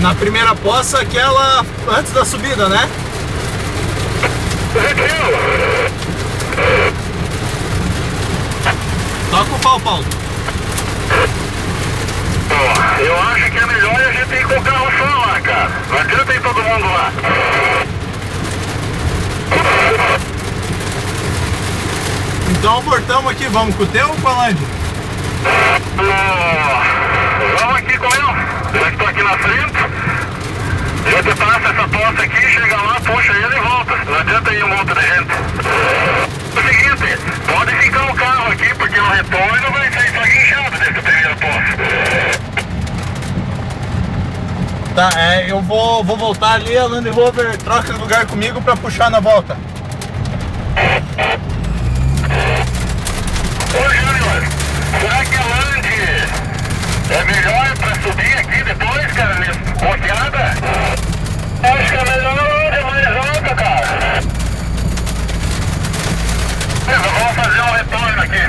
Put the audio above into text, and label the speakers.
Speaker 1: Na primeira poça, aquela antes da subida, né? Toca o pau, Paulo.
Speaker 2: Eu acho que é melhor a gente ir com o carro só lá, cara. Não adianta ir todo mundo lá.
Speaker 1: Então voltamos aqui, vamos com o teu ou com a Land?
Speaker 2: Vamos aqui com eu. Já estou aqui na frente. A gente passa essa poça aqui, chega lá, puxa ele e volta. Não adianta ir um monte de gente. É o seguinte, pode ficar o carro aqui, porque no retorno vai sair só guinchado desse primeiro poço.
Speaker 1: Tá, eu vou voltar ali, a Land Rover troca de lugar comigo pra puxar na volta.
Speaker 2: Ô Júnior, será que a Land é melhor pra subir aqui depois, cara, boteada? Acho que é melhor a Land, é mais alta, cara. Vamos fazer um retorno aqui.